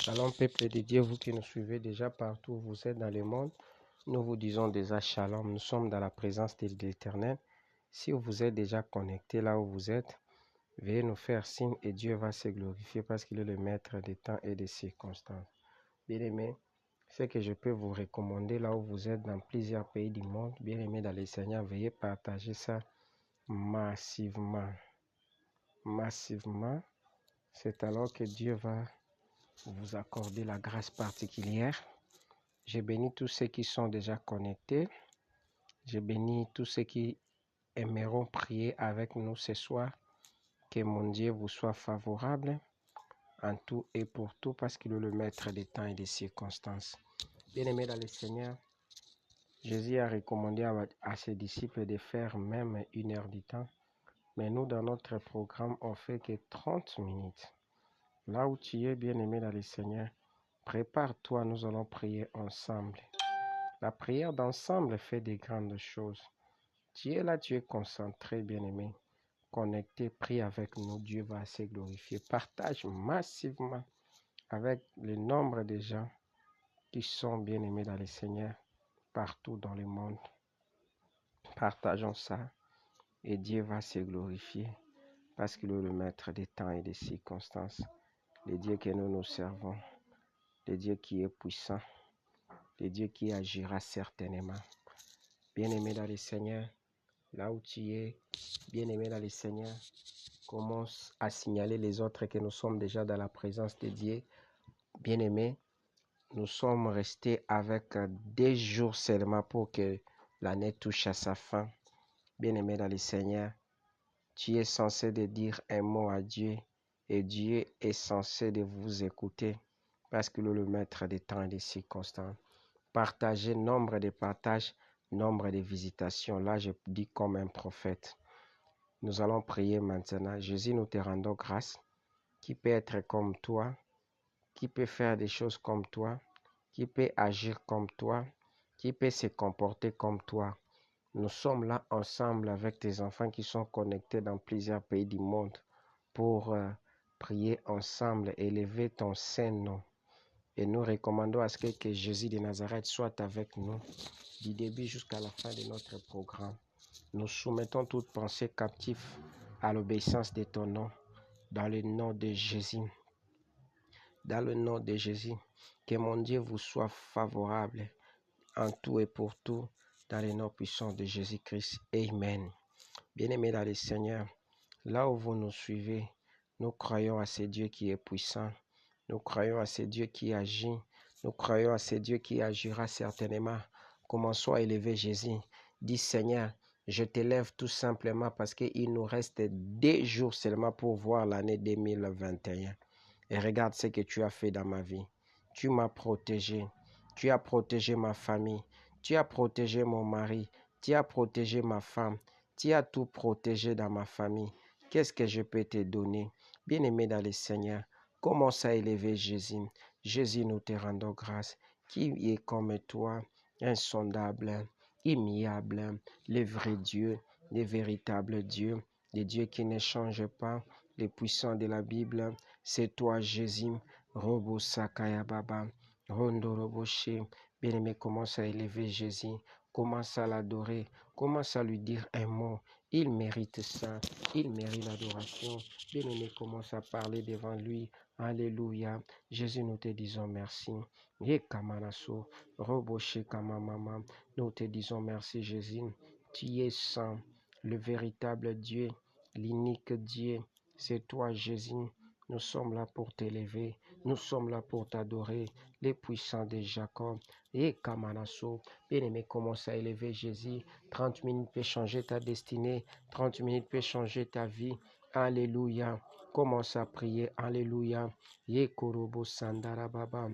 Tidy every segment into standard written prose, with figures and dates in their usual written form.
Shalom, peuple de Dieu, vous qui nous suivez déjà partout où vous êtes dans le monde, nous vous disons déjà Shalom. Nous sommes dans la présence de l'Éternel. Si vous êtes déjà connecté là où vous êtes, veuillez nous faire signe et Dieu va se glorifier parce qu'il est le maître des temps et des circonstances. Bien-aimés, ce que je peux vous recommander là où vous êtes dans plusieurs pays du monde, bien-aimés dans le Seigneur, veuillez partager ça massivement. Massivement, c'est alors que Dieu va vous accorder la grâce particulière. Je bénis tous ceux qui sont déjà connectés. Je bénis tous ceux qui aimeront prier avec nous ce soir. Que mon Dieu vous soit favorable en tout et pour tout parce qu'il est le maître des temps et des circonstances. Bien-aimés dans le Seigneur, Jésus a recommandé à ses disciples de faire même 1 heure du temps. Mais nous, dans notre programme, on fait que 30 minutes. Là où tu es, bien-aimé dans le Seigneur, prépare-toi, nous allons prier ensemble. La prière d'ensemble fait des grandes choses. Tu es là, tu es concentré, bien-aimé. Connecté, prie avec nous, Dieu va se glorifier. Partage massivement avec le nombre de gens qui sont bien-aimés dans le Seigneur partout dans le monde. Partageons ça et Dieu va se glorifier parce qu'il est le maître des temps et des circonstances. Le Dieu que nous servons, le Dieu qui est puissant, le Dieu qui agira certainement. Bien-aimé dans le Seigneur, là où tu es, bien-aimé dans le Seigneur, commence à signaler les autres que nous sommes déjà dans la présence de Dieu. Bien-aimé, nous sommes restés avec 2 jours seulement pour que l'année touche à sa fin. Bien-aimé dans le Seigneur, tu es censé de dire un mot à Dieu et Dieu est censé de vous écouter parce qu'il est le maître des temps et des circonstances. Partagez nombre de partages, nombre de visitations. Là, je dis comme un prophète. Nous allons prier maintenant. Jésus, nous te rendons grâce. Qui peut être comme toi? Qui peut faire des choses comme toi? Qui peut agir comme toi? Qui peut se comporter comme toi? Nous sommes là ensemble avec tes enfants qui sont connectés dans plusieurs pays du monde pour prier ensemble, élever ton saint nom. Et nous recommandons à ce que Jésus de Nazareth soit avec nous du début jusqu'à la fin de notre programme. Nous soumettons toute pensée captive à l'obéissance de ton nom, dans le nom de Jésus. Dans le nom de Jésus, que mon Dieu vous soit favorable en tout et pour tout, dans le nom puissant de Jésus-Christ. Amen. Bien-aimés dans le Seigneur, là où vous nous suivez, nous croyons à ce Dieu qui est puissant. Nous croyons à ce Dieu qui agit. Nous croyons à ce Dieu qui agira certainement. Commençons à élever Jésus. Dis Seigneur, je t'élève tout simplement parce qu'il nous reste 2 jours seulement pour voir l'année 2021. Et regarde ce que tu as fait dans ma vie. Tu m'as protégé. Tu as protégé ma famille. Tu as protégé mon mari. Tu as protégé ma femme. Tu as tout protégé dans ma famille. Qu'est-ce que je peux te donner? Bien-aimé dans le Seigneur, commence à élever Jésus. Jésus, nous te rendons grâce. Qui est comme toi, insondable, immuable, le vrai Dieu, le véritable Dieu, le Dieu qui ne change pas, le puissant de la Bible. C'est toi, Jésus. Robo Sakaya Baba. Rondo Roboshe. Bien-aimé, commence à élever Jésus. Commence à l'adorer. Commence à lui dire un mot. Il mérite ça. Il mérite l'adoration. Bien-aimé, commence à parler devant lui. Alléluia. Jésus, nous te disons merci. Et Kamanaso. Roboshe Kamamama. Nous te disons merci, Jésus. Tu es saint. Le véritable Dieu. L'unique Dieu. C'est toi, Jésus. Nous sommes là pour t'élever. Nous sommes là pour t'adorer. Les puissants de Jacob. Et Kamanaso. Bien-aimé, commence à élever Jésus. 30 minutes peut changer ta destinée. 30 minutes peut changer ta vie. Alléluia. Commence à prier. Alléluia. Ye Korobo Sandara Baba.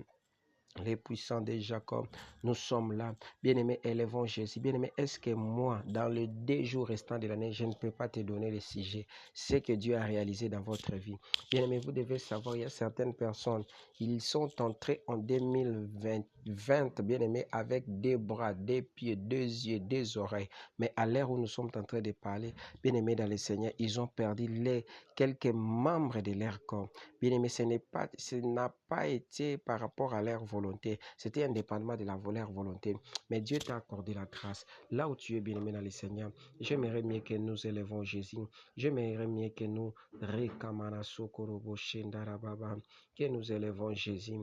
Les puissants de Jacob, nous sommes là. Bien-aimé, élevons Jésus. Bien-aimé, est-ce que moi, dans les 2 jours restants de l'année, je ne peux pas te donner le sujet, ce que Dieu a réalisé dans votre vie? Bien-aimé, vous devez savoir, il y a certaines personnes, ils sont entrés en 2020, bien-aimé, avec 2 bras, 2 pieds, 2 yeux, 2 oreilles. Mais à l'heure où nous sommes en train de parler, bien-aimé dans le Seigneur, ils ont perdu quelques membres de leur corps. Bien-aimé, ce n'a pas été par rapport à leur volonté. C'était indépendamment de leur volonté. Mais Dieu t'a accordé la grâce. Là où tu es, bien-aimé dans le Seigneur, j'aimerais mieux que nous élevons Jésus. J'aimerais mieux que nous que nous élevons Jésus.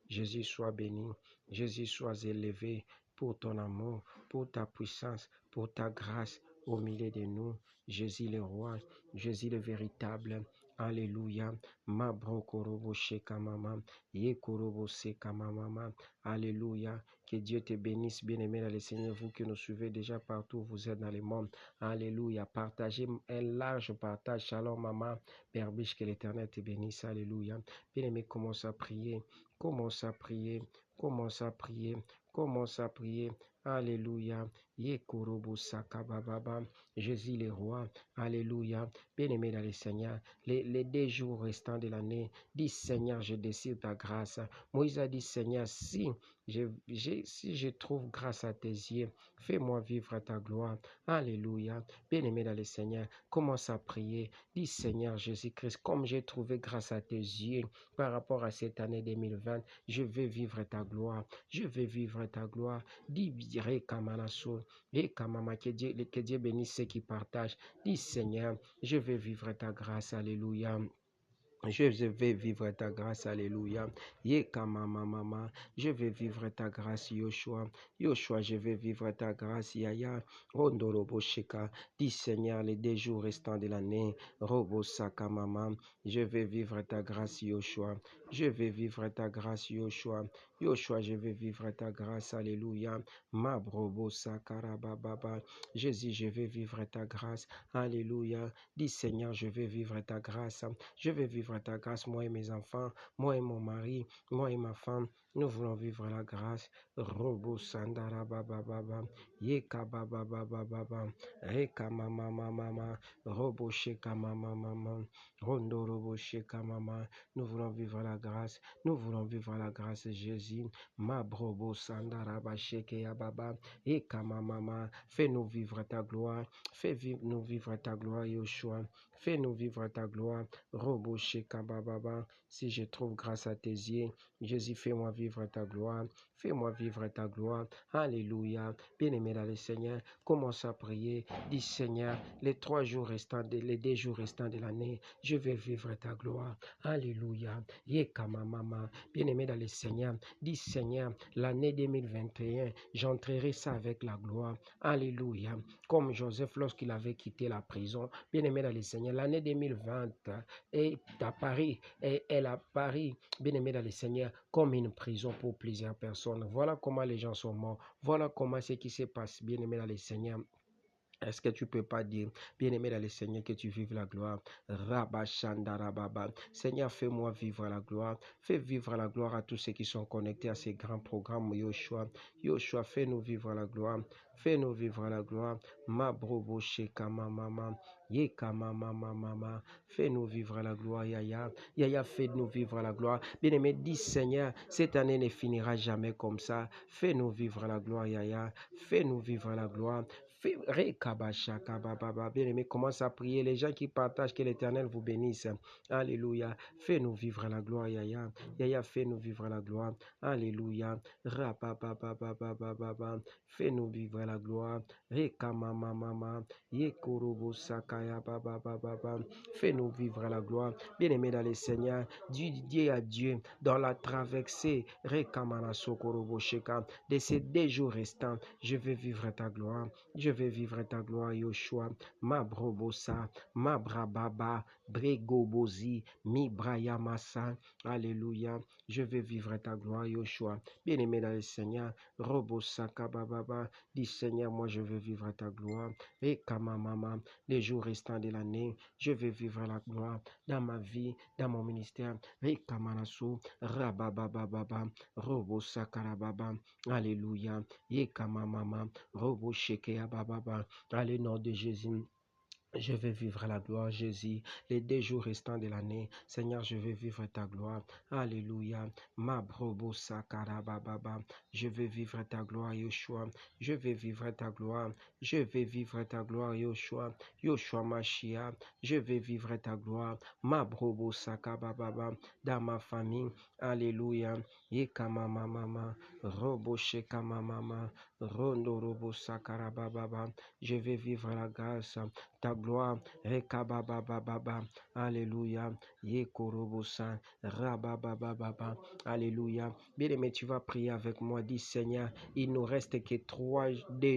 Jésus soit béni. Jésus soit élevé pour ton amour, pour ta puissance, pour ta grâce au milieu de nous. Jésus le roi, Jésus le véritable. Alléluia. Ma brokorobo shekamama. Yekorobo sekamama. Alléluia. Que Dieu te bénisse, bien-aimé dans le Seigneur, vous qui nous suivez déjà partout, vous êtes dans le monde. Alléluia. Partagez un large partage. Shalom, maman. Père Biche, que l'Éternel te bénisse. Alléluia. Bien-aimé, commence à prier. Commence à prier. Commence à prier. Commence à prier. Alléluia. Yekorobo sakababa. Jésus le roi. Alléluia. Bien-aimé dans le Seigneur, les 2 jours restants de l'année, dis Seigneur, je désire ta grâce. Moïse a dit Seigneur, si je trouve grâce à tes yeux, fais-moi vivre ta gloire. Alléluia. Bien-aimé dans le Seigneur, commence à prier. Dis Seigneur Jésus-Christ, comme j'ai trouvé grâce à tes yeux par rapport à cette année 2020, je veux vivre ta gloire. Je veux vivre ta gloire. Dis Rekamanaso, Rekamama, que Dieu bénisse ceux qui partagent. Dis Seigneur, je vais vivre ta grâce, alléluia. Je vais vivre ta grâce, alléluia. Mama, je vais vivre ta grâce, Yoshua. Yoshua, je vais vivre ta grâce, Yaya. Rondorobo Sheka. Dis Seigneur, les 2 jours restants de l'année. Robo Saka Mama. Je vais vivre ta grâce, Yoshua. Je vais vivre ta grâce, Yoshua. Yoshua, je vais vivre ta grâce, alléluia. Mabrobo Sakarababa. Jésus, je vais vivre ta grâce, alléluia. Dis Seigneur, je vais vivre ta grâce. Je vais vivre ta grâce, moi et mes enfants, moi et mon mari, moi et ma femme. Nous voulons vivre la grâce. Robo Sandara Baba Baba. Yeka Baba Baba Baba. Reka Mama Mama. Robo Sheka Mama Mama. Rondo Robo Sheka Mama. Nous voulons vivre la grâce. Nous voulons vivre la grâce, Jésus. Ma Brobo Sandara Basheke Baba. Eka Mama. Fais-nous vivre ta gloire. Fais-nous vivre ta gloire, Yoshua. Fais-nous vivre ta gloire. Robo Sheka Baba. Si je trouve grâce à tes yeux, Jésus, fais-moi vivre ta gloire. Fais-moi vivre ta gloire. Alléluia. Bien-aimé dans le Seigneur, commence à prier. Dis Seigneur, les 2 jours restants de l'année, je vais vivre ta gloire. Alléluia. Yekama mama. Bien-aimé dans le Seigneur, dis Seigneur, l'année 2021, j'entrerai ça avec la gloire. Alléluia. Comme Joseph lorsqu'il avait quitté la prison. Bien-aimé dans le Seigneur, l'année 2020 est à Paris. Et elle a Paris, bien-aimé dans le Seigneur, comme une prison pour plusieurs personnes. Voilà comment les gens sont morts. Voilà comment ce qui se passe, bien-aimé dans le Seigneur. Est-ce que tu peux pas dire, bien-aimé dans le Seigneur, que tu vives la gloire? Rabashandarababa. Seigneur, fais-moi vivre la gloire. Fais vivre la gloire à tous ceux qui sont connectés à ces grands programmes, Yoshua. Yoshua, fais-nous vivre la gloire. Fais-nous vivre la gloire. Ma brobo sheka mama. Yeka mama. Fais-nous vivre la gloire, Yaya. Yaya, fais-nous vivre la gloire. Bien-aimé, dis Seigneur, cette année ne finira jamais comme ça. Fais-nous vivre la gloire, Yaya. Fais-nous vivre la gloire. Bien-aimé, commence à prier. Les gens qui partagent, que l'Éternel vous bénisse. Alléluia. Fais-nous vivre la gloire, Yaya. Yaya, fais-nous vivre la gloire. Alléluia. Fais-nous vivre la gloire. Fais-nous vivre la gloire. Bien-aimé dans le Seigneur, Dieu à Dieu, dans la traversée de ces 2 jours restants, je vais vivre ta gloire. Je vais vivre ta gloire, Yoshua. Ma brobosa, ma brababa, Bregobozi, Mi Brayamasa. Alléluia. Je veux vivre ta gloire, Yoshua. Bien-aimé dans le Seigneur, Robo Sakababa. Dis Seigneur, moi je veux vivre ta gloire. Et Kamamama, les jours restants de l'année, je veux vivre la gloire dans ma vie, dans mon ministère. Et Kamanasu, Rabababa, Robo Sakarababa. Alléluia. Et Kamamama, Robo Shekeababa. Allez, nom de Jésus. Je vais vivre la gloire, Jésus, les 2 jours restants de l'année. Seigneur, je vais vivre ta gloire. Alléluia. Ma brobo sakarababa. Je vais vivre ta gloire, Yoshua. Je vais vivre ta gloire. Je vais vivre ta gloire, Yoshua. Yoshua Mashia. Je vais vivre ta gloire. Ma brobo sakababa. Dans ma famille. Alléluia. Yekama mama. Robo shekama mama. Rondo robo sakarababa. Je vais vivre la grâce. Ta gloire, Rekababababa, Alléluia, Yekorobosa, Rababababa, Alléluia. Bien-aimé, tu vas prier avec moi, dis Seigneur, il nous reste que 3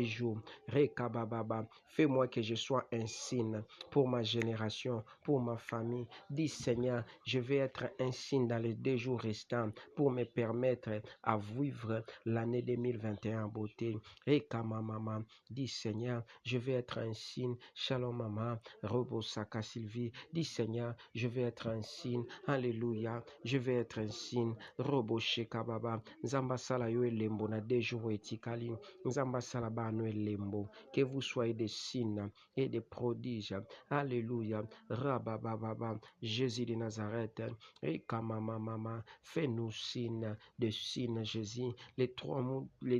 jours, Rekabababa, fais-moi que je sois un signe pour ma génération, pour ma famille. Dis Seigneur, je vais être un signe dans les 2 jours restants pour me permettre à vivre l'année 2021 en beauté. Rekamamama, dis Seigneur, je vais être un signe. Shalom Mama, Robo Saka Sylvie, dis Seigneur, je vais être un signe, Alléluia, je vais être un signe, Robo Sheka Baba, Nzamba Sala yo Lembo na 2 jours etikali, Nzamba Sala ba no Lembo, que vous soyez des signes et des prodiges, Alléluia, Rabababa, Jésus de Nazareth, et Kamama, fais-nous signes, de signes, Jésus, les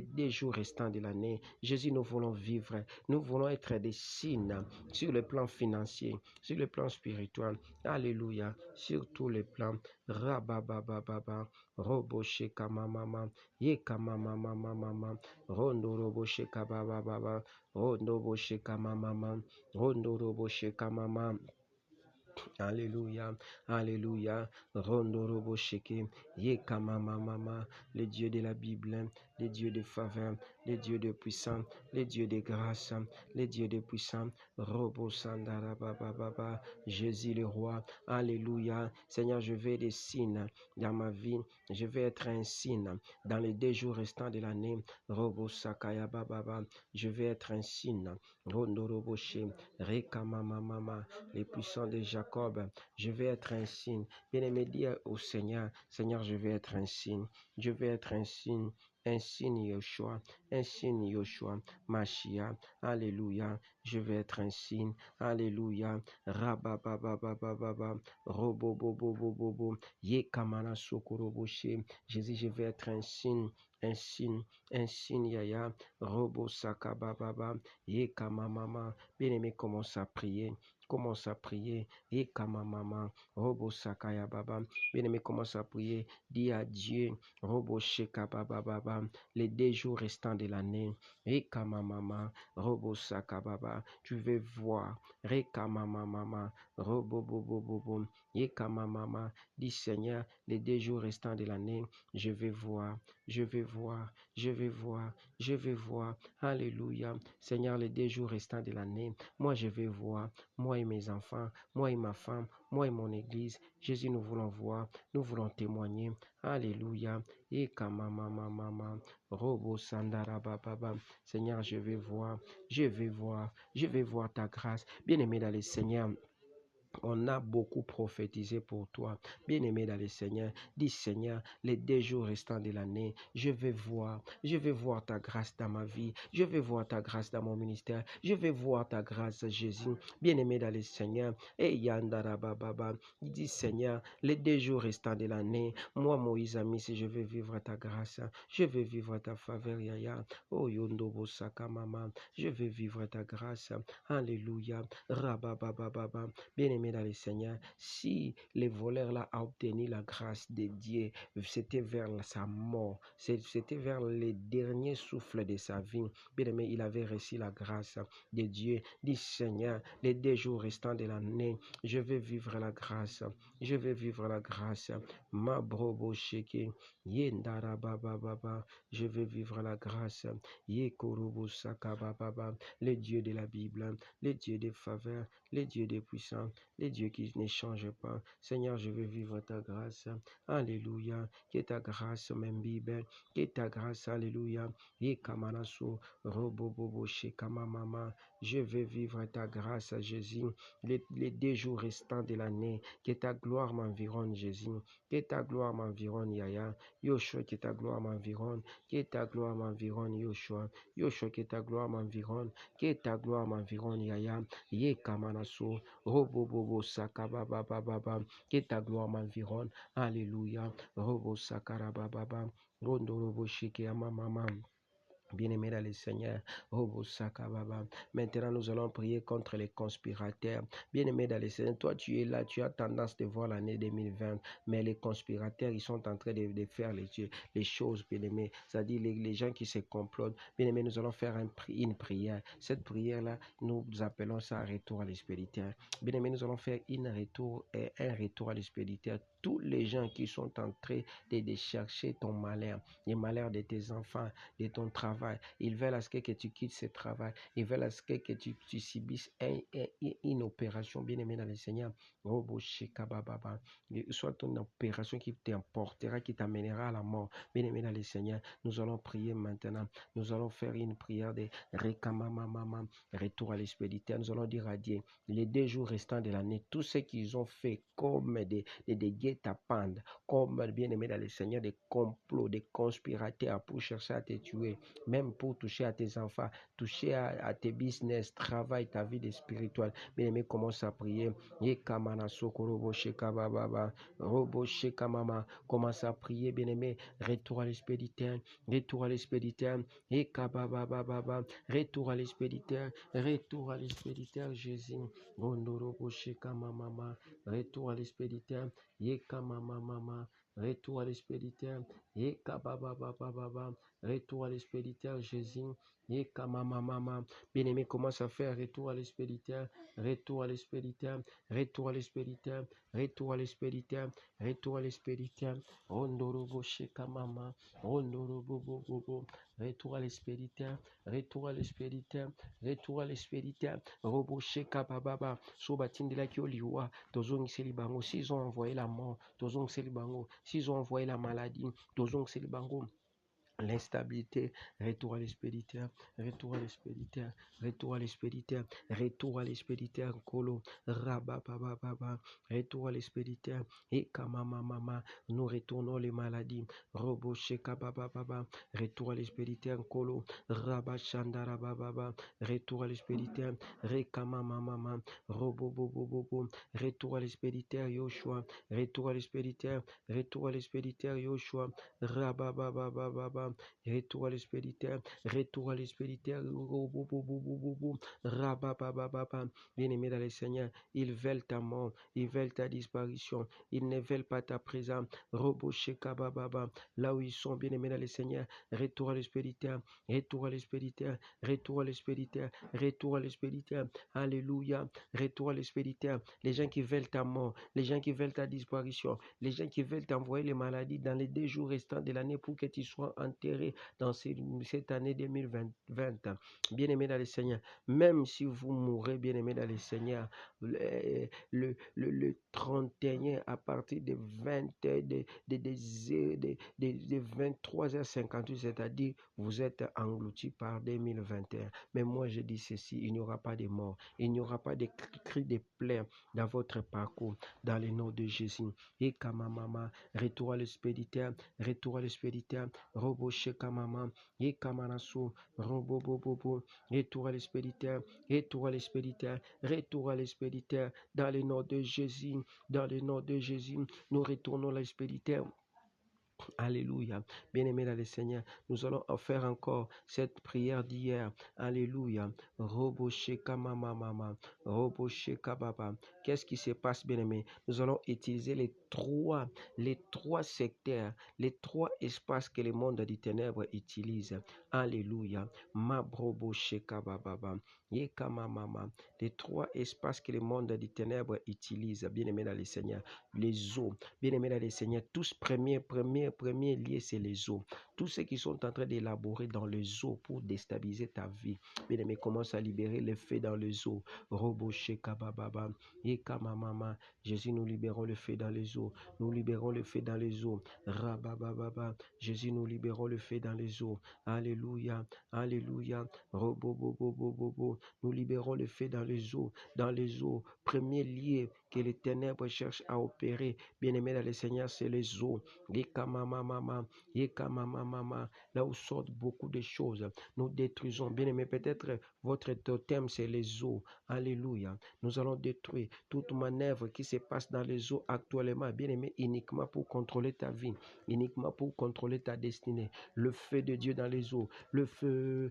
2 jours restants de l'année, Jésus, nous voulons vivre, nous voulons être des signes sur le plan financier, sur le plan spirituel, alléluia, sur tous les plans, rababababa, robo sheka mama, yeka mama, rondo robo sheka baba, rondo robo sheka mama, rondo robo sheka mama. Alléluia, alléluia, Rondorobo Sheke, Yekamama, les dieux de la Bible, les dieux de faveur, les dieux de puissance, les dieux de grâce, les dieux de puissance, Robo Sandara Baba, Jésus le roi, alléluia, Seigneur, je veux des signes dans ma vie, je vais être un signe dans les 2 jours restants de l'année, Robo Sakaya Baba, je vais être un signe, Rondorobo She, Rekamama, les puissants de Jacob, je vais être un signe. Bien-aimé, dis au Seigneur, Seigneur, je vais être un signe. Je vais être un signe Yoshua, un signe Yoshua, Machia, alléluia, je vais être un signe, alléluia, rabababababa, robobobobobobo, yekamana sokoroboshe, Jésus, je vais être un signe, yaya, robo sakabababa, yekamamama, bien-aimé, commence à prier. Commence à prier. Et Kamamama, Robo Sakaya Baba. Bien-aimé, commence à prier. Dis à Dieu, Robo Sheka Baba, les 2 jours restants de l'année. Et Kamamama, Robo Sakababa. Tu veux voir. Rekamamama, Robo Bobo. Et Kamamama. Dis Seigneur, les 2 jours restants de l'année, je vais voir. Je vais voir. Je vais voir. Je vais voir. Alléluia. Seigneur, les 2 jours restants de l'année, moi je vais voir. Moi et mes enfants, moi et ma femme, moi et mon église, Jésus, nous voulons voir, nous voulons témoigner. Alléluia. Et kamamamama, robo sandara baba. Seigneur, je vais voir, je vais voir ta grâce. Bien-aimé dans le Seigneur, on a beaucoup prophétisé pour toi. Bien-aimé dans le Seigneur, dis Seigneur, les 2 jours restants de l'année, je vais voir ta grâce dans ma vie, je vais voir ta grâce dans mon ministère, je vais voir ta grâce, Jésus. Bien-aimé dans le Seigneur, et Yandara Baba, dis Seigneur, les 2 jours restants de l'année, moi, Moïse, ami, si je vais vivre ta grâce, je vais vivre ta faveur, Yaya, oh Yondobo Sakamama, je vais vivre ta grâce, alléluia, Rabababa, bien-aimé dans le Seigneur, si les voleurs là a obtenu la grâce de Dieu, c'était vers sa mort, c'était vers les derniers souffles de sa vie. Bien-aimé, il avait reçu la grâce de Dieu. Dis Seigneur, les 2 jours restants de l'année, je vais vivre la grâce. Je vais vivre la grâce. Ma brobo sheke, yendara baba, je vais vivre la grâce. Yekorobo saka baba, les dieux de la Bible, les dieux de faveur, les dieux de puissance, les dieux qui ne changent pas. Seigneur, je veux vivre ta grâce. Alléluia. Que ta grâce m'imbibe. Que ta grâce, alléluia. Yekamanaso, robobobo, shekamamama. Je veux vivre ta grâce, Jésus. Les 2 jours restants de l'année. Que ta gloire m'environne, Jésus. Que ta gloire m'environne, Yaya. Yoshua, que ta gloire m'environne. Que ta gloire m'environne, Yoshua. Yoshua, que ta gloire m'environne. Que ta gloire m'environne, Yaya. Yekamanaso, robobobo, sakababababa. Que ta gloire m'environne. Alléluia. Robo sakarabababa. Rondorobo shike amamama. Bien-aimé dans le Seigneur, maintenant nous allons prier contre les conspirateurs. Bien-aimé dans le Seigneur, toi tu es là, tu as tendance de voir l'année 2020, mais les conspirateurs, ils sont en train de faire les choses, bien-aimé. C'est-à-dire les gens qui se complotent. Bien-aimé, nous allons faire une prière. Cette prière-là, nous appelons ça un retour à l'espirituel. Bien-aimé, nous allons faire un retour à l'espirituel. Tous les gens qui sont en train de chercher ton malheur, le malheur de tes enfants, de ton travail. Ils veulent à ce que tu quittes ce travail. Ils veulent à ce que tu subisses une opération, bien aimé dans le Seigneur. Soit une opération qui t'emportera, qui t'amènera à la mort. Bien aimé dans le Seigneur, nous allons prier maintenant. Nous allons faire une prière de retour à l'expéditeur. Nous allons dire à Dieu, les 2 jours restants de l'année, tout ce qu'ils ont fait comme des guet-apens, comme bien aimé dans le Seigneur, des complots, des conspirateurs pour chercher à te tuer, même pour toucher à tes enfants, toucher à tes business, travail, ta vie spirituelle. Bien aimé, commence à prier. Commence à prier, bien aimé. Retour à l'expéditeur, retour à l'expéditeur. Retour à l'expéditeur, retour à l'expéditeur, Jésus. Retour à l'expéditeur. Retour à l'expéditeur. Retour à l'expéditeur, Jésus. Bien-aimé, commence à faire retour à l'expéditeur, retour à l'expéditeur, retour à l'expéditeur, retour à l'expéditeur, retour à l'expéditeur. Ondorobo shekamama, ondorobo bobo, retour à l'expéditeur, retour à l'expéditeur, retour à l'expéditeur. Robo shekababa, sobatindela kioliwa, tozong selibango, s'ils ont envoyé la mort, tozong selibango, s'ils ont envoyé la maladie, tozong selibango. L'instabilité, retour à l'expéditeur, retour à l'expéditeur, retour à l'expéditeur, retour à l'expéditeur, Kolo, Rababababa, retour à l'expéditeur, et Kamamama, nous retournons les maladies, Robo Shekabababa, retour à l'expéditeur, Kolo, Rabachandarababa, retour à l'expéditeur, Rekamamama, Robo Bobo, retour à l'expéditeur, Yoshua, retour à l'expéditeur, retour à l'expéditeur, Yoshua, Rababababa, retour à l'expéditeur, retour à l'expéditeur, bien-aimé dans le Seigneur, ils veulent ta mort, ils veulent ta disparition, ils ne veulent pas ta présence, là où ils sont, bien-aimés dans le Seigneur, retour à l'expéditeur, retour à l'expéditeur, retour à l'expéditeur, retour à l'expéditeur, alléluia, retour à l'expéditeur, les gens qui veulent ta mort, les gens qui veulent ta disparition, les gens qui veulent t'envoyer les maladies dans les 2 jours restants de l'année pour que tu sois enterré dans cette année 2020. Bien-aimé dans le Seigneur, même si vous mourrez, bien-aimé dans le Seigneur, le 31 à partir de 23h58, c'est-à-dire vous êtes engloutis par 2021. Mais moi je dis ceci, il n'y aura pas de mort, il n'y aura pas de cris de plaie dans votre parcours, dans le nom de Jésus. Et Kamamama, retour à l'expéditeur, retour à l'expéditeur, Robo Shekamama, et Kamanasu, Robo Bobo, retour à l'expéditeur, retour à l'expéditeur, retour à l'expéditeur, dans le nom de Jésus, dans le nom de Jésus, nous retournons à l'expéditeur. Alléluia. Bien-aimé dans le Seigneur, nous allons faire encore cette prière d'hier. Alléluia. Robo Sheka Mama, Robo Sheka Baba. Qu'est-ce qui se passe, bien-aimé? Nous allons utiliser les trois secteurs, les 3 espaces que le monde des ténèbres utilise. Alléluia. Mabrobo Sheka Baba. Yekamamama. Les trois espaces que le monde des ténèbres utilise, bien-aimé dans le Seigneur. Les eaux, bien-aimé dans le Seigneur, tous premiers liés, c'est les eaux. Tous ceux qui sont en train d'élaborer dans les eaux pour déstabiliser ta vie, bien-aimé, commence à libérer le feu dans les eaux. Robo Shekabababa, Yekamamama. Jésus, nous libérons le feu dans les eaux. Nous libérons le feu dans les eaux. Rabababa. Jésus, nous libérons le feu dans les eaux. Alléluia. Alléluia. Robobobobobobo. Nous libérons le feu dans les eaux. Dans les eaux. Premier lié que les ténèbres cherchent à opérer. Bien-aimé dans le Seigneur, c'est les eaux. Yekamamama. Yekamamama. Là où sortent beaucoup de choses. Nous détruisons. Bien-aimé, peut-être votre totem, c'est les eaux. Alléluia. Nous allons détruire toute manœuvre qui se passe dans les eaux actuellement, bien aimé, uniquement pour contrôler ta vie, uniquement pour contrôler ta destinée. Le feu de Dieu dans les eaux, le feu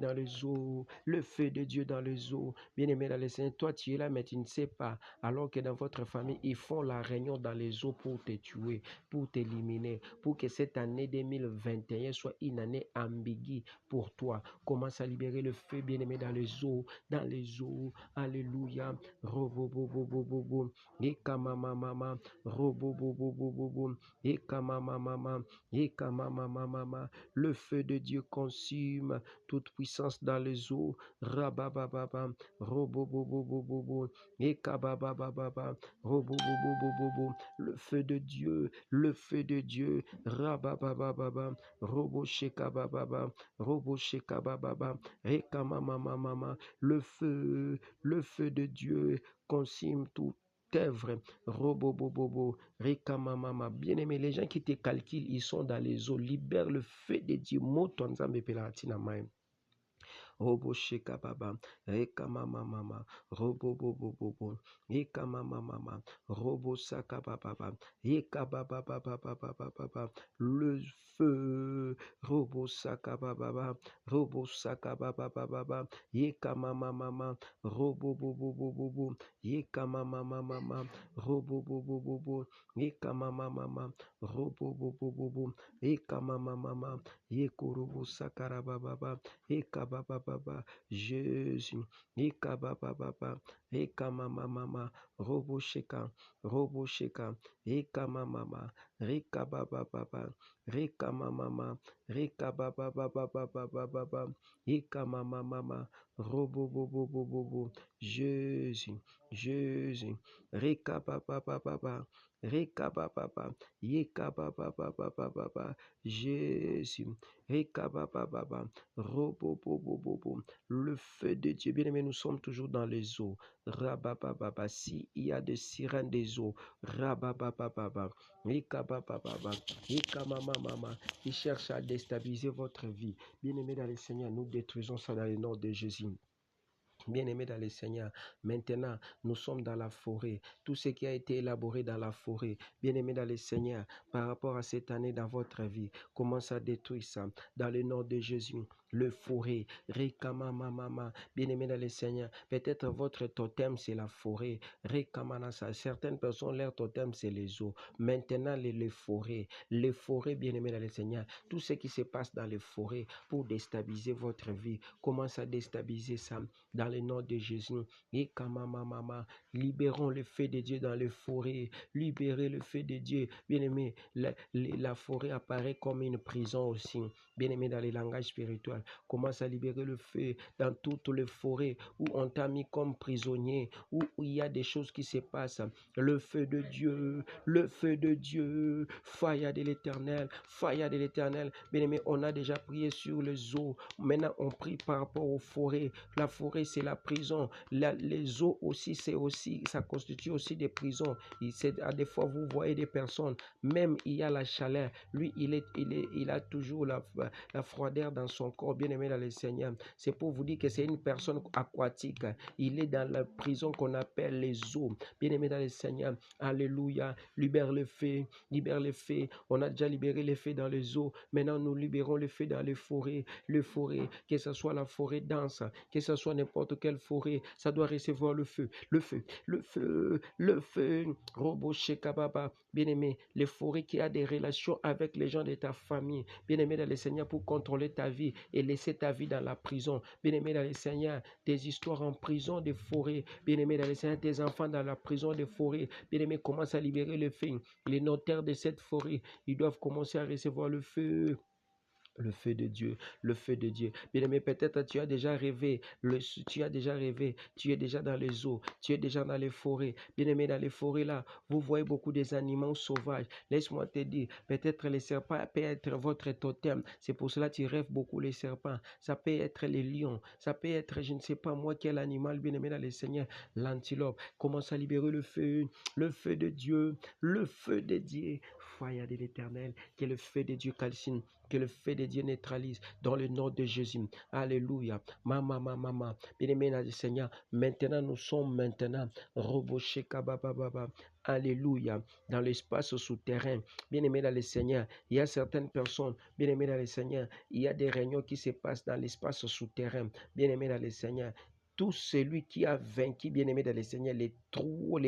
dans les eaux, le feu de Dieu dans les eaux. Bien aimé dans les Seigneur, toi tu es là, mais tu ne sais pas, alors que dans votre famille, ils font la réunion dans les eaux pour te tuer, pour t'éliminer, pour que cette année 2021 soit une année ambiguë pour toi. Commence à libérer le feu, bien aimé, dans les eaux, dans les eaux. Alléluia. Robobobobobobo. Ekamamamama. Robobobobobobo. Ekamamamama. Ekamamamama. Le feu de Dieu consume toute puissance dans les eaux. Rababababa. Robobobobobobo. Ekababababa. Robobobobobobo. Le feu de Dieu. Le feu de Dieu. Rababababa. Robo shekabababa. Robo shekabababa. Ekamamamama. Le feu de Dieu consume toute œuvre. Robobobobo, Rekamamama. Bien-aimé, les gens qui te calculent, ils sont dans les eaux. Libère le feu de Dieu. Motonzambe pelatina main. Robo shekababa, Rekamamama, Robobobobobo, Ekamamama, Robo sakababa, Ekabababababababa, le feu, Robo sakababa, Robo sakababababa, Ekamamama, Robobobobobo, Ekamamama, Robobobobobo, Ekamamama, Robobobobobo, Ekamamama, Ekorobo sakarababa, Ekabababa, Jésus, Ekabababa, Ekamamama, Robosheka, Robosheka, Ekamamama, Rekabababa, Rekamamama, Rekabababababababa, Ekamamama, Robobobobobobo, Jésus, Jésus, Rekababababa, Rekabababa, Yekabababababa, Jésus, Rekabababa, Robobobobobo, le feu de Dieu. Bien-aimé, nous sommes toujours dans les eaux. Rababababa, si il y a des sirènes des eaux, Rababababa, Rekabababa, Rekamamama, qui cherchent à déstabiliser votre vie. Bien-aimé dans le Seigneur, nous détruisons ça dans le nom de Jésus. Bien-aimés dans le Seigneur, maintenant, nous sommes dans la forêt. Tout ce qui a été élaboré dans la forêt, bien-aimés dans le Seigneur, par rapport à cette année dans votre vie, commence à détruire ça. Dans le nom de Jésus, le forêt, Rekamamama, bien-aimés dans le Seigneur, peut-être votre totem, c'est la forêt. Rekamanasa, certaines personnes, leur totem, c'est les eaux. Maintenant, les forêts, bien-aimés dans le Seigneur, tout ce qui se passe dans les forêts pour déstabiliser votre vie, commence à déstabiliser ça. Dans le nom de Jésus, et Kamamamama, libérons le feu de Dieu dans les forêts, libérez le feu de Dieu. Bien-aimé, la forêt apparaît comme une prison aussi. Bien-aimé, dans les langages spirituels, commence à libérer le feu dans toutes les forêts où on t'a mis comme prisonnier, où il y a des choses qui se passent. Le feu de Dieu, fire de l'éternel, fire de l'éternel. Bien-aimé, on a déjà prié sur les eaux. Maintenant, on prie par rapport aux forêts. La forêt, c'est la prison. Les eaux aussi, ça constitue aussi des prisons. À des fois, vous voyez des personnes, même il y a la chaleur. Lui, il a toujours la froideur dans son corps, bien aimé dans le Seigneur. C'est pour vous dire que c'est une personne aquatique. Il est dans la prison qu'on appelle les eaux. Bien aimé dans le Seigneur. Alléluia. Libère le feu. Libère le feu. On a déjà libéré les feux dans les eaux. Maintenant, nous libérons le feu dans les forêts. Que ce soit la forêt dense, que ce soit n'importe quelle forêt, ça doit recevoir le feu, le feu, le feu, le feu. Robo Shekababa, bien-aimé, les forêts qui a des relations avec les gens de ta famille, bien-aimé dans le Seigneur, pour contrôler ta vie et laisser ta vie dans la prison, bien-aimé dans le Seigneur, des histoires en prison, des forêts, bien-aimé dans le Seigneur, tes enfants dans la prison des forêts, bien-aimé, commence à libérer le feu, les notaires de cette forêt, ils doivent commencer à recevoir le feu. Le feu de Dieu, le feu de Dieu. Bien-aimé, peut-être tu as déjà rêvé, tu as déjà rêvé, tu es déjà dans les eaux, tu es déjà dans les forêts. Bien-aimé, dans les forêts là, vous voyez beaucoup des animaux sauvages. Laisse-moi te dire, peut-être les serpents peuvent être votre totem. C'est pour cela que tu rêves beaucoup les serpents. Ça peut être les lions, ça peut être, je ne sais pas moi, quel animal, bien-aimé dans le Seigneur, l'antilope. Commence à libérer le feu de Dieu, le feu de Dieu. Fire de l'Éternel, que le feu de Dieu calcine, que le feu de Dieu neutralise dans le nom de Jésus. Alléluia. Mama. Bien-aimé dans le Seigneur, maintenant nous sommes maintenant Roboché Kabababa. Alléluia. Dans l'espace souterrain. Bien-aimé dans le Seigneur, il y a certaines personnes, bien-aimé dans le Seigneur, il y a des réunions qui se passent dans l'espace souterrain. Bien-aimé dans le Seigneur. Tout celui qui a vaincu, bien-aimé dans le Seigneur, les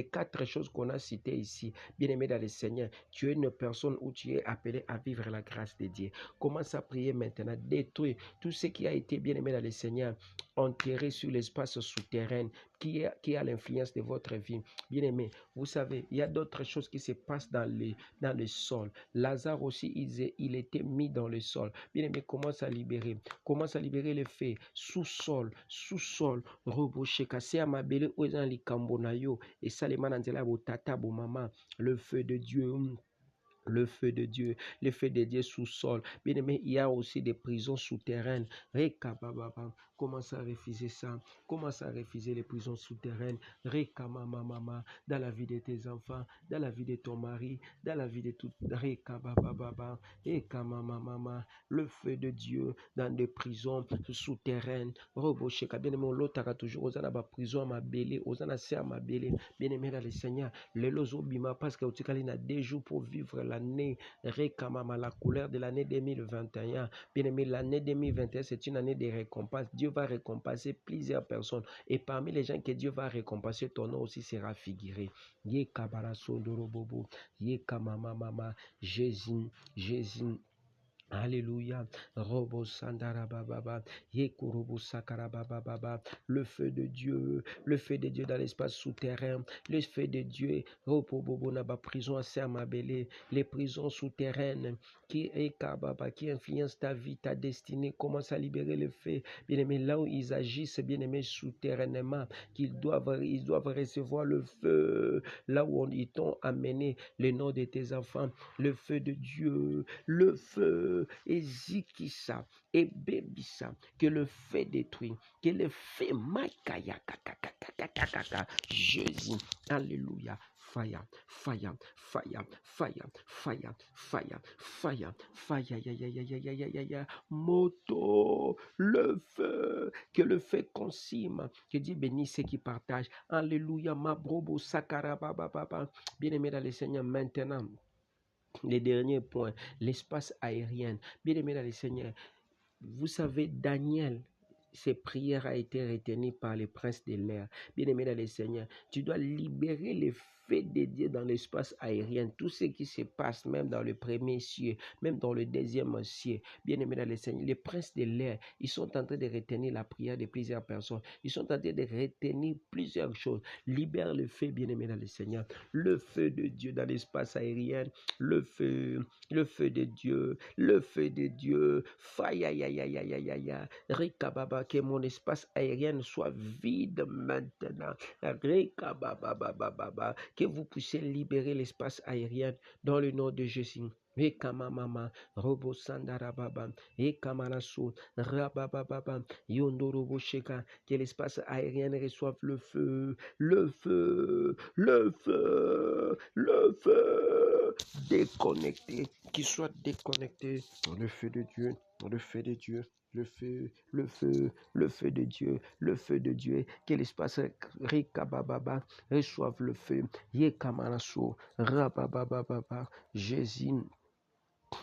4 choses qu'on a citées ici, bien-aimé dans le Seigneur, tu es une personne où tu es appelé à vivre la grâce de Dieu. Commence à prier maintenant, détruire tout ce qui a été, bien-aimé dans le Seigneur, enterré sur l'espace souterrain, qui a l'influence de votre vie. Bien-aimé, vous savez, il y a d'autres choses qui se passent dans le sol. Lazare aussi, il était mis dans le sol. Bien-aimé, commence à libérer les faits, sous-sol, Roboshe Kasea Mabele Ozan Likambonayo et Saleman Anzela Botata Bomama, le feu de Dieu. Le feu de Dieu, le feu de Dieu sous-sol. Bien aimé, il y a aussi des prisons souterraines. Commence à refuser ça. Commence à refuser les prisons souterraines. Dans la vie de tes enfants, dans la vie de ton mari, dans la vie de tout. Le feu de Dieu dans des prisons souterraines. Bien aimé, l'autre toujours aux anaba prison à ma belle, aux anasser à ma belle. Bien aimé dans le Seigneur, le lozo bima parce que tu as 2 jours pour vivre l'année Rekamama, la couleur de l'année 2021. Bien aimé, l'année 2021, c'est une année de récompense. Dieu va récompenser plusieurs personnes. Et parmi les gens que Dieu va récompenser, ton nom aussi sera figuré. Ye kabara sondoro bobo, ye kamama mama, Jésus. Alléluia. Robo Sandara Baba, Yekurubu Sakara Baba, le feu de Dieu dans l'espace souterrain, le feu de Dieu, Robo Bobo Naba, prison à Sermabele, les prisons souterraines qui influencent ta vie, ta destinée, commence à libérer le feu, bien-aimé, là où ils agissent, bien-aimé, souterrainement, ils doivent recevoir le feu, là où ils t'ont amené le nom de tes enfants, le feu de Dieu, le feu. Et Zikisa et Bébissa, que le fait détruire, que le fait Makaya, Jésus, Alléluia. Fire, moto, le feu, que le feu consume, que Dieu bénisse ceux qui partagent. Alléluia, ma brobo sakara baba, bien-aimé dans le Seigneur maintenant. Les derniers points, l'espace aérien. Bien-aimé dans le Seigneur, vous savez, Daniel, ses prières ont été retenues par les princes de l'air. Bien-aimé dans le Seigneur, tu dois libérer les faits de Dieu dans l'espace aérien. Tout ce qui se passe, même dans le premier ciel, même dans le deuxième ciel. Bien-aimé dans le Seigneur, les princes de l'air, ils sont en train de retenir la prière de plusieurs personnes. Ils sont en train de retenir plusieurs choses. Libère le feu, bien-aimé dans le Seigneur. Le feu de Dieu dans l'espace aérien. Le feu de Dieu, Faya, Rikababa, que mon espace aérien soit vide maintenant. Rikababa, que vous puissiez libérer l'espace aérien dans le nom de Jésus. Ekamama, Robo Sandarababa, Ekamarasu, Rabababa, Yondorobo Sheka, que l'espace aérien reçoive le feu, déconnecté, qu'il soit déconnecté dans le feu de Dieu, le feu de Dieu, que l'espace Rikababa reçoive le feu, Yekamarasu, Rabababa, Jésus.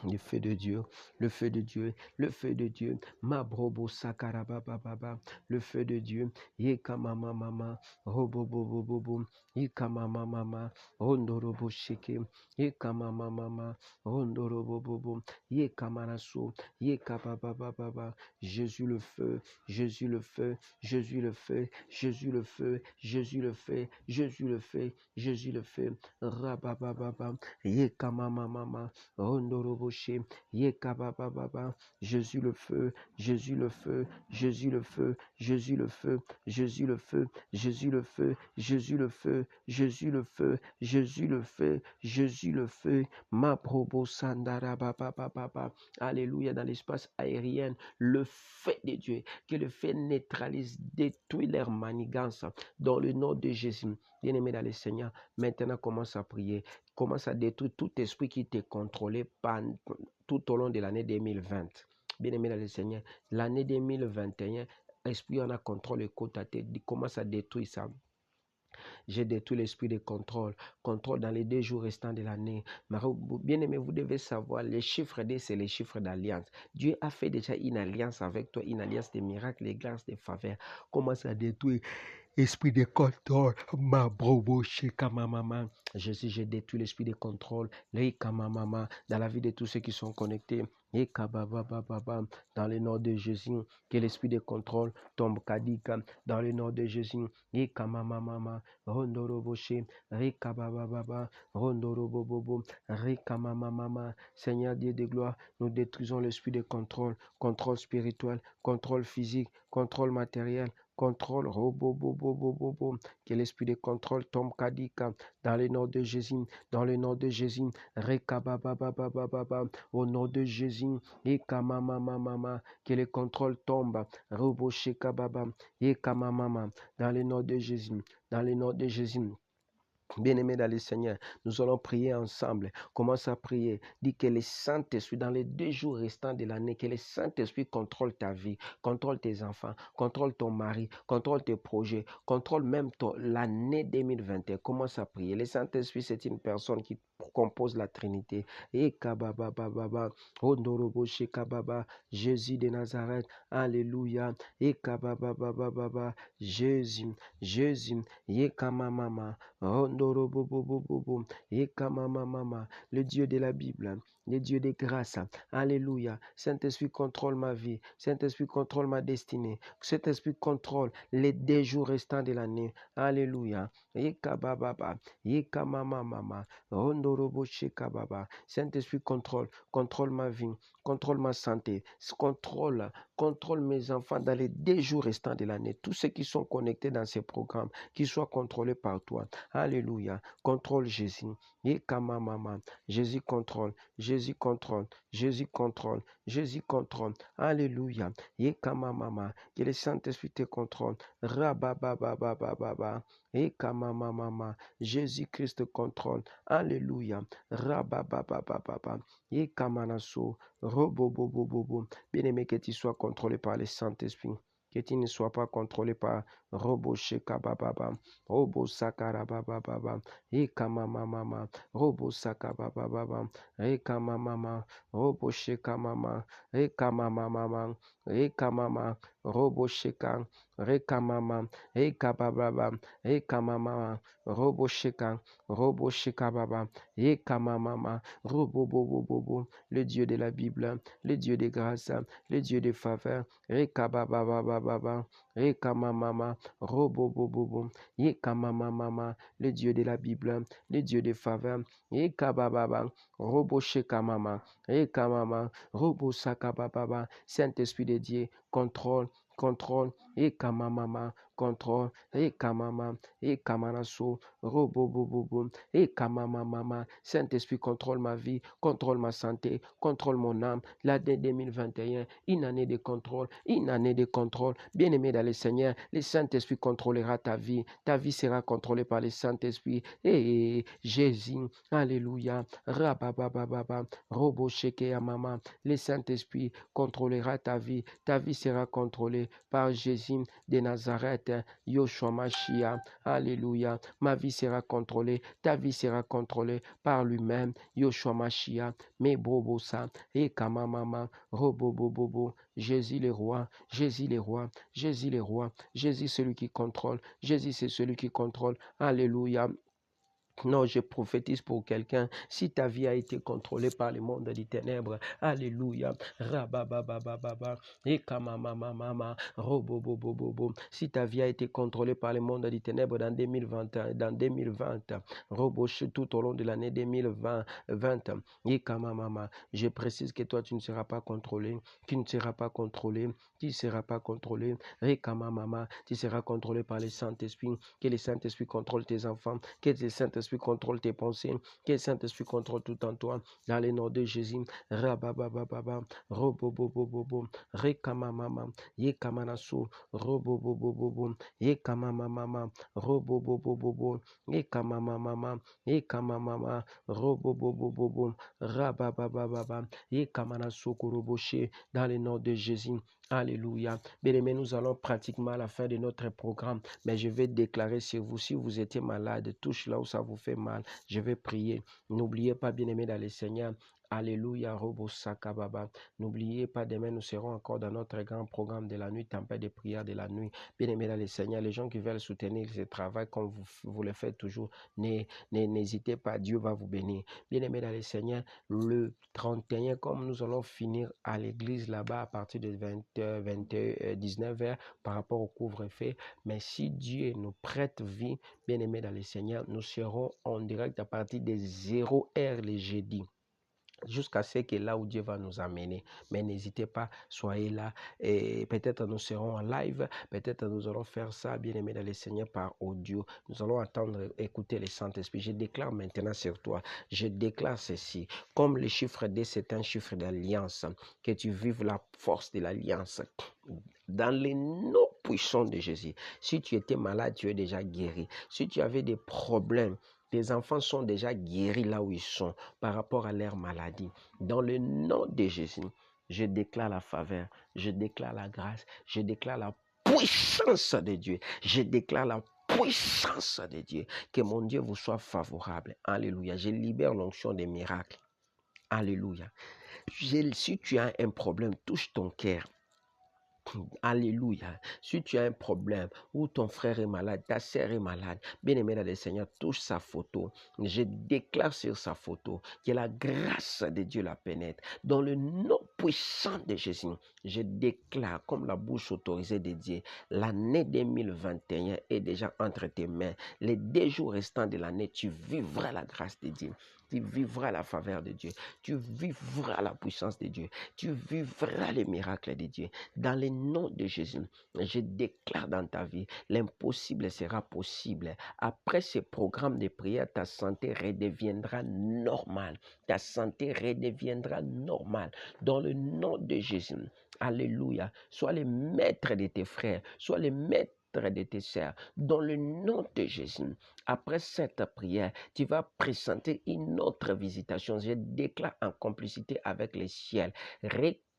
Le feu de Dieu, le feu de Dieu, le feu de Dieu, ma brobo sakarababa, le feu de Dieu, yekamama mama, robobobobobo, yekamama mama, rondorobo sheke, yekamama mama, rondorobobobo, yekamanaso, yekababababa, Jésus le feu, Jésus le feu, Jésus le feu, Jésus le feu, Jésus le feu, Jésus le feu, Jésus le feu, rabababa, yekamama mama, Rondoroboshe, Yekabababa, Jésus le feu, Jésus le feu, Jésus le feu, Jésus le feu, Jésus le feu, Jésus le feu, Jésus le feu, Jésus le feu, Jésus le feu, Jésus le feu, ma probo sandarabababa. Alléluia, dans l'espace aérien, le feu de Dieu, que le feu neutralise, détruit leur manigance dans le nom de Jésus. Bien-aimé dans le Seigneur, maintenant commence à prier. Commence à détruire tout esprit qui t'est contrôlé tout au long de l'année 2020. Bien-aimé dans le Seigneur, l'année 2021, esprit en a contrôle et côte à tête. Commence à détruire ça. J'ai détruit l'esprit de contrôle. Contrôle dans les 2 jours restants de l'année. Bien-aimé, vous devez savoir, les chiffres D, c'est les chiffres d'alliance. Dieu a fait déjà une alliance avec toi, une alliance de miracles, des grâces, des faveurs. Commence à détruire. Esprit de contrôle, ma brobo sheka mama. Jésus, j'ai détruit l'esprit de contrôle, mama, dans la vie de tous ceux qui sont connectés. Et dans le nom de Jésus, que l'esprit de contrôle tombe kadika, dans le nom de Jésus. Et mama, rondoroboshe, rekababa, rondorobobobo, rekamama. Seigneur Dieu de gloire, nous détruisons l'esprit de contrôle, contrôle spirituel, contrôle physique, contrôle matériel. Contrôle, que l'esprit de contrôle tombe kadika, dans le nom de Jésus, dans le nom de Jésus, rekabababababa, au nom de Jésus, ekamamamama, que le contrôle tombe, robo shekababa, ekamamama, dans le nom de Jésus, dans le nom de Jésus. Bien-aimés dans le Seigneur, nous allons prier ensemble. Commence à prier. Dis que le Saint-Esprit, dans les 2 jours restants de l'année, que le Saint-Esprit contrôle ta vie, contrôle tes enfants, contrôle ton mari, contrôle tes projets, contrôle même l'année 2021. Commence à prier. Le Saint-Esprit, c'est une personne qui compose la Trinité. Et kababababa, ondorobo shekababa, Jésus de Nazareth, alléluia. Et kababababa, Jésus, Jésus, yekamamama. Le Dieu de la Bible, le Dieu des grâces. Alléluia. Saint-Esprit contrôle ma vie. Saint-Esprit contrôle ma destinée. Saint-Esprit contrôle les 2 jours restants de l'année. Alléluia. Saint-Esprit contrôle ma vie, contrôle ma santé, contrôle mes enfants dans les 2 jours restants de l'année. Tous ceux qui sont connectés dans ces programmes, qu'ils soient contrôlés par toi. Alléluia. Contrôle Jésus. Jésus contrôle. Jésus contrôle. Jésus contrôle. Jésus contrôle. Alléluia. Que le Saint-Esprit te contrôle. Rababababababa. Jésus-Christ contrôle. Alléluia. Rabababababa. Bien-aimé, que tu sois contrôlé par le Saint-Esprit. Que tu ne sois pas contrôlé par Robo Shekababa, Robo Sakarababa, Ekamamama, Robo Sakababa, Ekamamama, Robo Shekamama, Ekamamama, Ekamama, Robo Sheka, Rekamama, Ekababa, Ekamama, Robo Sheka, Robo Shekababa, Ekamamama, Robo Bobo, le Dieu de la Bible, le Dieu de grâce, le Dieu de faveur, Rekababa, Rekamamama, Robobobobo, Yekamamama, le Dieu de la Bible, le Dieu de faveur, Yekababa, Robo Shekamama, Yekamama, Robo Sakababa, Saint-Esprit de Dieu, contrôle, Yekamamama, contrôle, Yekamanaso, Robobobobo, Yekamamama, Saint-Esprit contrôle ma vie, contrôle ma santé, contrôle mon âme, l'année 2021, une année de contrôle, une année de contrôle. Bien-aimé dans le Seigneur, le Saint-Esprit contrôlera ta vie sera contrôlée par le Saint-Esprit. Et Jésus, alléluia, rababababa, robo sheke mama, le Saint-Esprit contrôlera ta vie sera contrôlée par Jésus. Jésus de Nazareth, Yoshua Mashiach, alléluia. Ma vie sera contrôlée, ta vie sera contrôlée par lui-même, Yoshua Mashiach, mes bobosa, et kamamama, robobobobo, Jésus le roi, Jésus le roi, Jésus le roi, Jésus celui qui contrôle, Jésus c'est celui qui contrôle, alléluia. Non, je prophétise pour quelqu'un. Si ta vie a été contrôlée par le monde des ténèbres, alléluia. Rabababababa, ekamamamama, robobobobobo. Si ta vie a été contrôlée par le monde des ténèbres dans 2020, tout au long de l'année 2020, ekamamama, je précise que toi, tu ne seras pas contrôlé. Tu ne seras pas contrôlé. Tu ne seras pas contrôlé. Ekamamama, tu seras contrôlé par le Saint-Esprit. Que le Saint-Esprit contrôle tes enfants. Que le Saint-Esprit contrôle tes pensées, que le Saint-Esprit contrôle tout en toi, dans le nom de Jésus. Rababababa, robobobobobo, rekamamama, yekamanasu, robobobobobo, yekamamama, robobobobobo, yekamamama, yekamamama, robobobobobo, rababababa, yekamanasu kuroboshe, dans le nom de Jésus. Alléluia. Bien-aimés, nous allons pratiquement à la fin de notre programme, mais je vais déclarer sur vous, si vous étiez malade, touche là où ça vous fait mal, je vais prier. N'oubliez pas, bien-aimés dans le Seigneur, alléluia, Robo Sakababa. N'oubliez pas, demain nous serons encore dans notre grand programme de la nuit, tempête de prière de la nuit. Bien-aimés dans le Seigneur, les gens qui veulent soutenir ce travail comme vous le faites toujours, n'hésitez pas, Dieu va vous bénir. Bien-aimés dans le Seigneur, le 31, comme nous allons finir à l'église là-bas à partir de 19h par rapport au couvre-feu, mais si Dieu nous prête vie, bien-aimés dans le Seigneur, nous serons en direct à partir de 0h le jeudi, jusqu'à ce que là où Dieu va nous amener. Mais n'hésitez pas, soyez là. Et peut-être nous serons en live, peut-être nous allons faire ça, bien aimé dans le Seigneur, par audio. Nous allons attendre, écouter le Saint-Esprit. Je déclare maintenant sur toi, je déclare ceci, comme le chiffre 2, c'est un chiffre d'alliance, que tu vives la force de l'alliance. Dans les noms puissants de Jésus. Si tu étais malade, tu es déjà guéri. Si tu avais des problèmes, tes enfants sont déjà guéris là où ils sont par rapport à leur maladie. Dans le nom de Jésus, je déclare la faveur, je déclare la grâce, je déclare la puissance de Dieu. Je déclare la puissance de Dieu. Que mon Dieu vous soit favorable. Alléluia. Je libère l'onction des miracles. Alléluia. Si tu as un problème, touche ton cœur. Alléluia. Si tu as un problème où ton frère est malade, ta sœur est malade, bien-aimé dans le Seigneur, touche sa photo. Je déclare sur sa photo que la grâce de Dieu la pénètre. Dans le nom puissant de Jésus, je déclare comme la bouche autorisée de Dieu, l'année 2021 est déjà entre tes mains. Les 2 jours restants de l'année, tu vivras la grâce de Dieu. Tu vivras la faveur de Dieu. Tu vivras la puissance de Dieu. Tu vivras les miracles de Dieu. Dans le nom de Jésus, je déclare dans ta vie, l'impossible sera possible. Après ce programme de prière, ta santé redeviendra normale. Ta santé redeviendra normale. Dans le nom de Jésus, alléluia. Sois le maître de tes frères. Sois le maître de tes sœurs. Dans le nom de Jésus, après cette prière, tu vas présenter une autre visitation. Je déclare en complicité avec le ciel.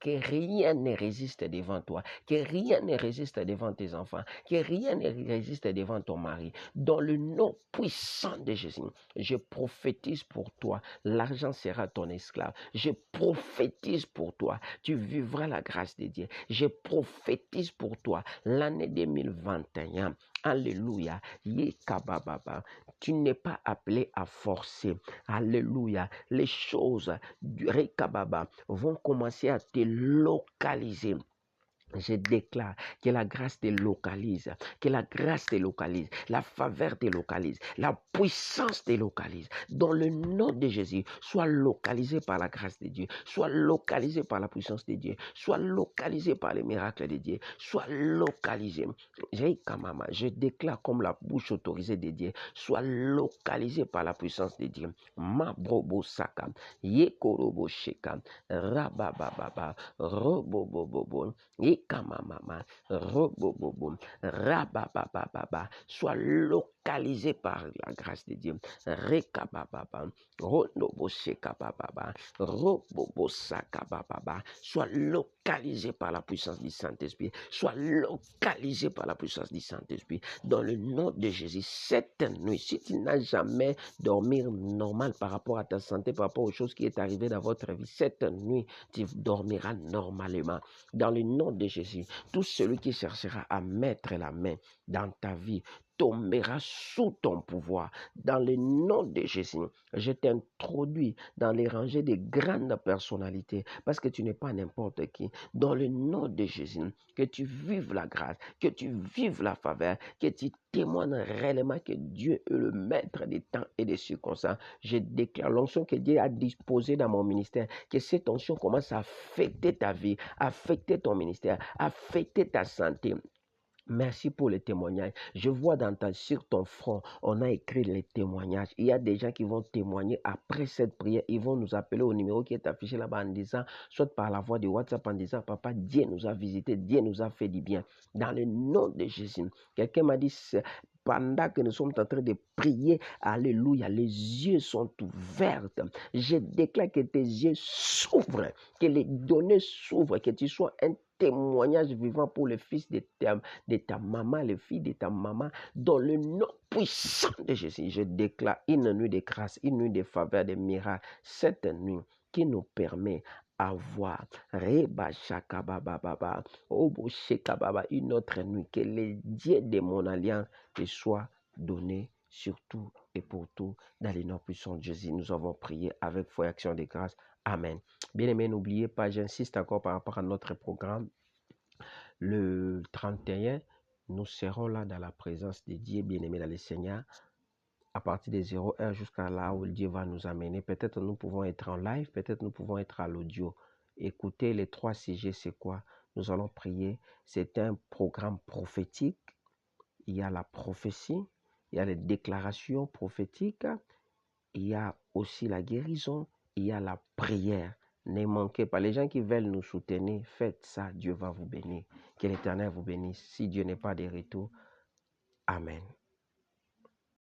Que rien ne résiste devant toi, que rien ne résiste devant tes enfants, que rien ne résiste devant ton mari. Dans le nom puissant de Jésus, je prophétise pour toi, l'argent sera ton esclave. Je prophétise pour toi, tu vivras la grâce de Dieu. Je prophétise pour toi, l'année 2021. Alléluia. Yekabababa. Tu n'es pas appelé à forcer. Alléluia. Les choses du Rekababa vont commencer à te localiser. Je déclare que la grâce te localise, que la grâce te localise, la faveur te localise, la puissance te localise. Dans le nom de Jésus, sois localisé par la grâce de Dieu, sois localisé par la puissance de Dieu, sois localisé par les miracles de Dieu, sois localisé. Je déclare comme la bouche autorisée de Dieu, sois localisé par la puissance de Dieu. Ma brobo sakam, yekorobo shekam, rabababa, robobobobo, Rikamamama, Robobobom, Rababababa, soit localisé par la grâce de Dieu. Rekabababa, Ronobosekababa, Robobosakababa, soit localisé par la puissance du Saint-Esprit. Soit localisé par la puissance du Saint-Esprit. Dans le nom de Jésus, cette nuit, si tu n'as jamais dormi normal par rapport à ta santé, par rapport aux choses qui est arrivées dans votre vie, cette nuit, tu dormiras normalement. Dans le nom de Jésus, tout celui qui cherchera à mettre la main dans ta vie tombera sous ton pouvoir. Dans le nom de Jésus, je t'introduis dans les rangées des grandes personnalités parce que tu n'es pas n'importe qui. Dans le nom de Jésus, que tu vives la grâce, que tu vives la faveur, que tu témoignes réellement que Dieu est le maître des temps et des circonstances. Je déclare l'onction que Dieu a disposée dans mon ministère, que cette onction commence à affecter ta vie, affecter ton ministère, affecter ta santé. Merci pour les témoignages. Je vois sur ton front, on a écrit les témoignages. Il y a des gens qui vont témoigner après cette prière. Ils vont nous appeler au numéro qui est affiché là-bas en disant, soit par la voix de WhatsApp en disant, papa, Dieu nous a visité, Dieu nous a fait du bien. Dans le nom de Jésus, quelqu'un m'a dit, pendant que nous sommes en train de prier, alléluia, les yeux sont ouverts. Je déclare que tes yeux s'ouvrent, que les données s'ouvrent, que tu sois un témoignage vivant pour le fils de ta maman, le fils de ta maman, dans le nom puissant de Jésus. Je déclare une nuit de grâce, une nuit de faveur, de miracles, cette nuit qui nous permet avoir une autre nuit, que les dieux de mon alliance te soient donnés surtout et pour tout dans les noms puissants de Jésus. Nous avons prié avec foi et action de grâce. Amen. Bien-aimés, n'oubliez pas, j'insiste encore par rapport à notre programme. Le 31, nous serons là dans la présence de Dieu, bien-aimés dans le Seigneur, à partir de 0h jusqu'à là où Dieu va nous amener. Peut-être nous pouvons être en live, peut-être nous pouvons être à l'audio. Écoutez, les 3 sujets, c'est quoi? Nous allons prier. C'est un programme prophétique. Il y a la prophétie, il y a les déclarations prophétiques, il y a aussi la guérison, il y a la prière. Ne manquez pas. Les gens qui veulent nous soutenir, faites ça. Dieu va vous bénir. Que l'Éternel vous bénisse. Si Dieu n'est pas de retour, Amen.